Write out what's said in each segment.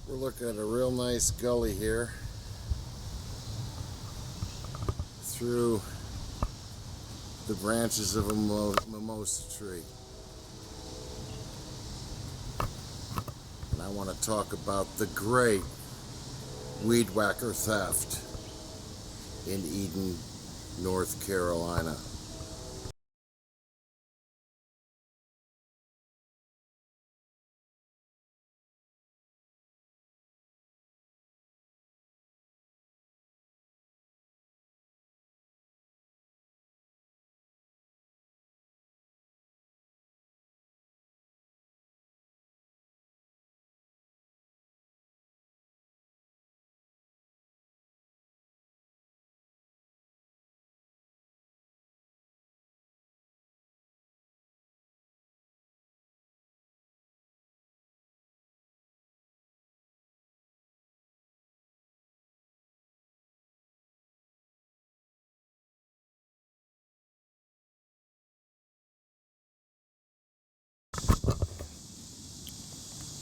We're looking at a real nice gully here through the branches of a mimosa tree. And I want to talk about the great weed whacker theft in Eden, North Carolina.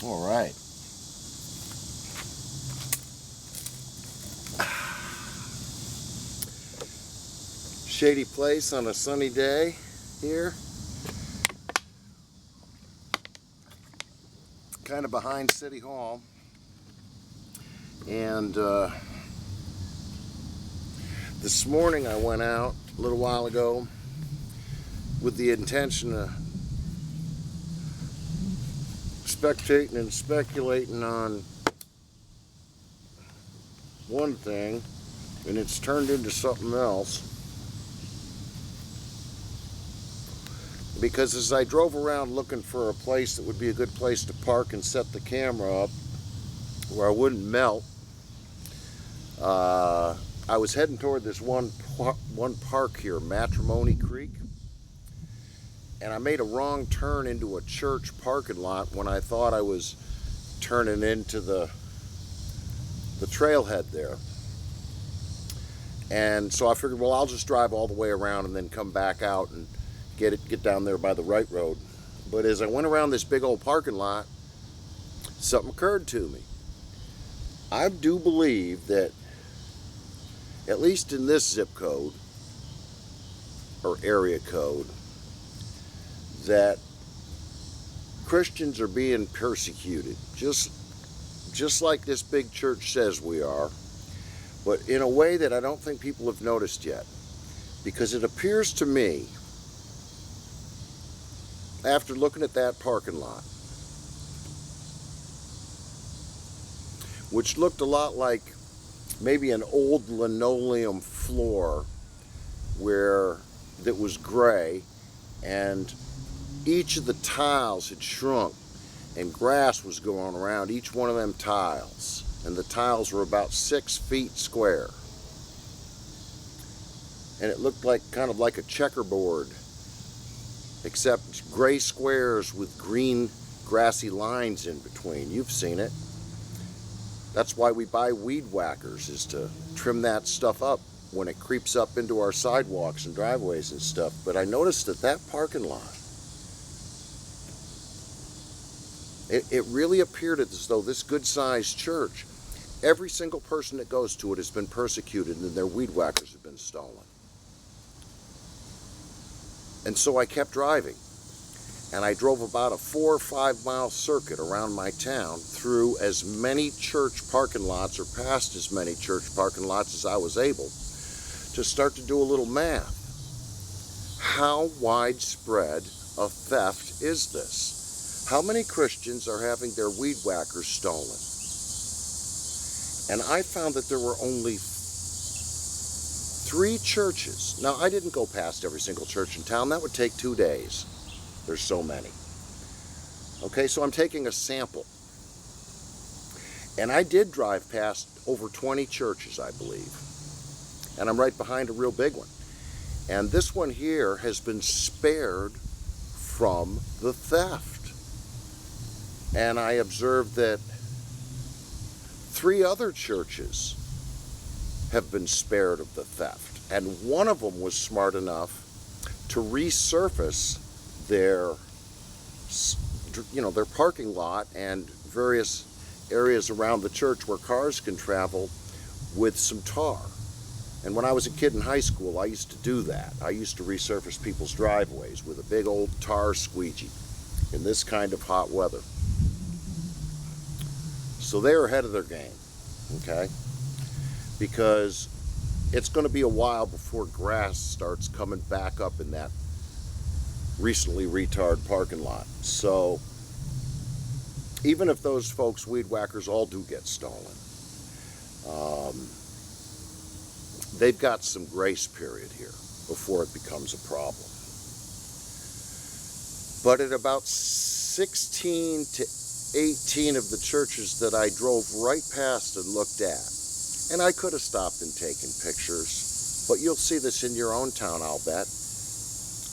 All right. Shady place on a sunny day here. Kind of behind City Hall. And this morning I went out a little while ago with the intention of spectating and speculating on one thing, and it's turned into something else. Because as I drove around looking for a place that would be a good place to park and set the camera up where I wouldn't melt, I was heading toward this one park here, Matrimony Creek, and I made a wrong turn into a church parking lot when I thought I was turning into the trailhead there. And so I figured, well, I'll just drive all the way around and then come back out and get down there by the right road. But as I went around this big old parking lot, something occurred to me. I do believe that, at least in this zip code or area code, that Christians are being persecuted, just like this big church says we are, but in a way that I don't think people have noticed yet. Because it appears to me, after looking at that parking lot, which looked a lot like maybe an old linoleum floor that was gray, and each of the tiles had shrunk and grass was going around each one of them tiles, and the tiles were about 6 feet square, and it looked like kind of like a checkerboard, except gray squares with green grassy lines in between. You've seen it. That's why we buy weed whackers, is to trim that stuff up when it creeps up into our sidewalks and driveways and stuff. But I noticed that parking lot, it really appeared as though this good-sized church, every single person that goes to it has been persecuted and their weed whackers have been stolen. And so I kept driving, and I drove about a 4 or 5 mile circuit around my town through as many church parking lots, or past as many church parking lots as I was able, to start to do a little math. How widespread a theft is this? How many Christians are having their weed whackers stolen? And I found that there were only 3 churches. Now, I didn't go past every single church in town. That would take 2 days. There's so many. Okay, so I'm taking a sample. And I did drive past over 20 churches, I believe. And I'm right behind a real big one. And this one here has been spared from the theft. And I observed that 3 other churches have been spared of the theft, and one of them was smart enough to resurface their parking lot and various areas around the church where cars can travel with some tar. And when I was a kid in high school, I used to do that. I used to resurface people's driveways with a big old tar squeegee in this kind of hot weather. So they're ahead of their game, okay? Because it's going to be a while before grass starts coming back up in that recently retarred parking lot. So even if those folks, weed whackers, all do get stolen, they've got some grace period here before it becomes a problem. But at about 16 to 18 of the churches that I drove right past and looked at, and I could have stopped and taken pictures, but you'll see this in your own town, I'll bet.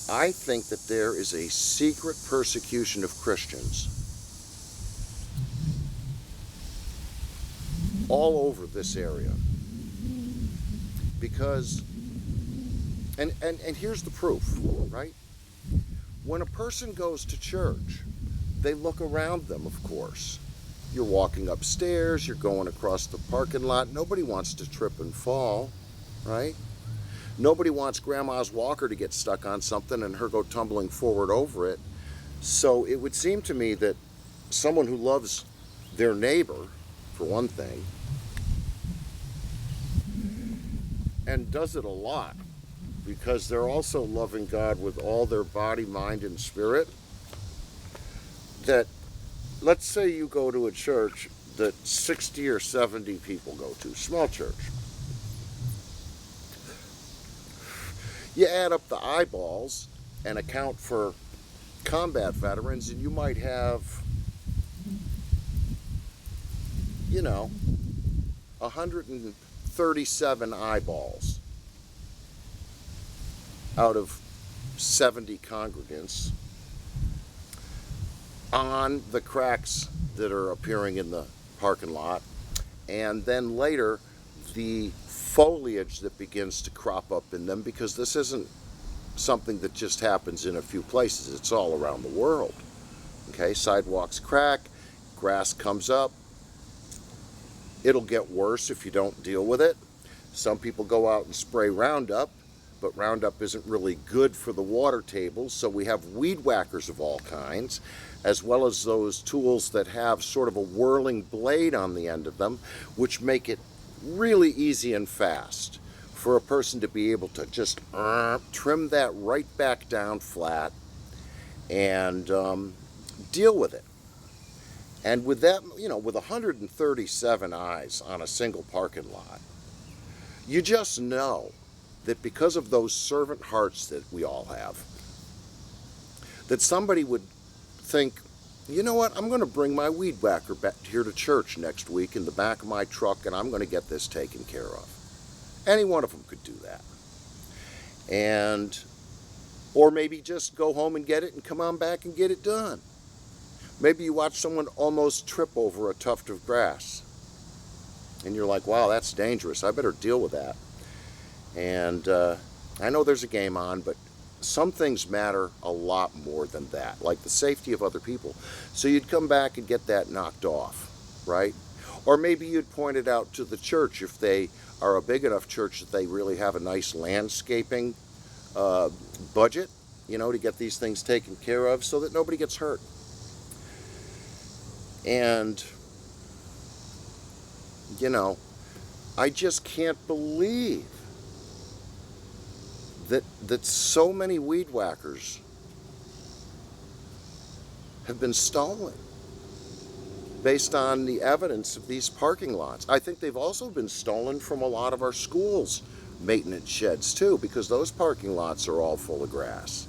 I think that there is a secret persecution of Christians all over this area. Because, and here's the proof, right? When a person goes to church, they look around them, of course. You're walking upstairs, you're going across the parking lot. Nobody wants to trip and fall, right? Nobody wants Grandma's walker to get stuck on something and her go tumbling forward over it. So it would seem to me that someone who loves their neighbor, for one thing, and does it a lot, because they're also loving God with all their body, mind, and spirit, that let's say you go to a church that 60 or 70 people go to, small church. You add up the eyeballs and account for combat veterans, and you might have, 137 eyeballs out of 70 congregants on the cracks that are appearing in the parking lot, and then later the foliage that begins to crop up in them, because this isn't something that just happens in a few places, it's all around the world. Okay, sidewalks crack, grass comes up. It'll get worse if you don't deal with it. Some people go out and spray Roundup, but Roundup isn't really good for the water tables, so we have weed whackers of all kinds, as well as those tools that have sort of a whirling blade on the end of them, which make it really easy and fast for a person to be able to just trim that right back down flat and deal with it. And with that, with 137 eyes on a single parking lot, you just know that because of those servant hearts that we all have, that somebody would think, you know what, I'm going to bring my weed whacker back here to church next week in the back of my truck, and I'm going to get this taken care of. Any one of them could do that. Or maybe just go home and get it and come on back and get it done. Maybe you watch someone almost trip over a tuft of grass, and you're like, wow, that's dangerous. I better deal with that. And I know there's a game on, but some things matter a lot more than that, like the safety of other people. So you'd come back and get that knocked off, right? Or maybe you'd point it out to the church if they are a big enough church that they really have a nice landscaping budget, to get these things taken care of so that nobody gets hurt. And, I just can't believe that so many weed whackers have been stolen based on the evidence of these parking lots. I think they've also been stolen from a lot of our schools' maintenance sheds too, because those parking lots are all full of grass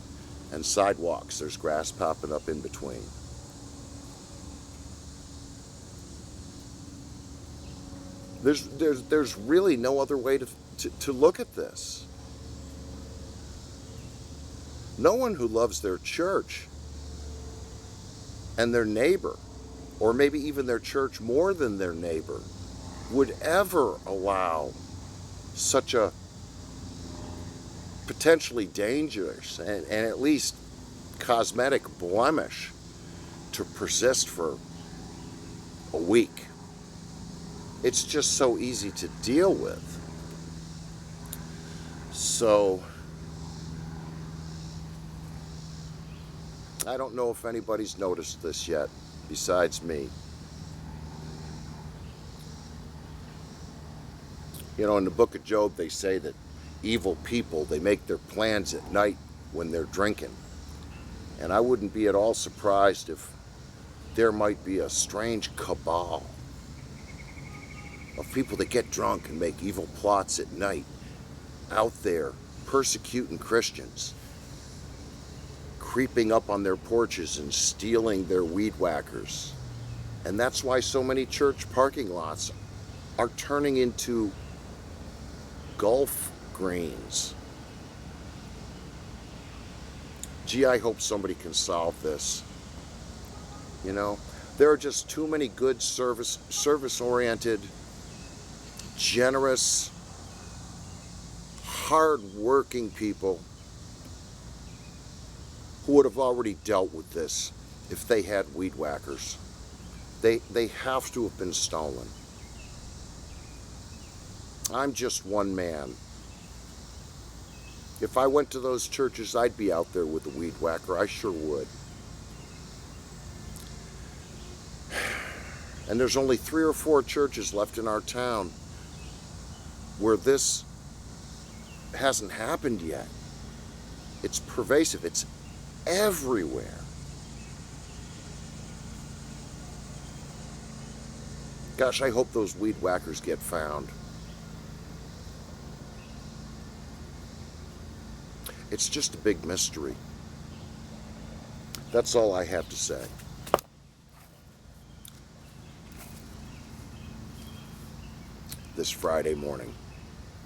and sidewalks. There's grass popping up in between. There's really no other way to look at this. No one who loves their church and their neighbor, or maybe even their church more than their neighbor, would ever allow such a potentially dangerous and at least cosmetic blemish to persist for a week It's just so easy to deal with. So I don't know if anybody's noticed this yet besides me. You know, in the book of Job, they say that evil people, they make their plans at night when they're drinking. And I wouldn't be at all surprised if there might be a strange cabal of people that get drunk and make evil plots at night out there persecuting Christians, creeping up on their porches and stealing their weed whackers. And that's why so many church parking lots are turning into golf greens. Gee, I hope somebody can solve this. You know, there are just too many good service-oriented, generous, hard-working people who would have already dealt with this if they had weed whackers. They have to have been stolen. I'm just one man. If I went to those churches, I'd be out there with a weed whacker. I sure would. And there's only 3 or 4 churches left in our town where this hasn't happened yet. It's pervasive. It's everywhere. Gosh, I hope those weed whackers get found. It's just a big mystery. That's all I have to say. This Friday morning.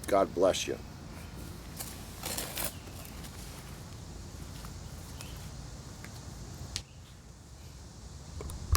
God bless you.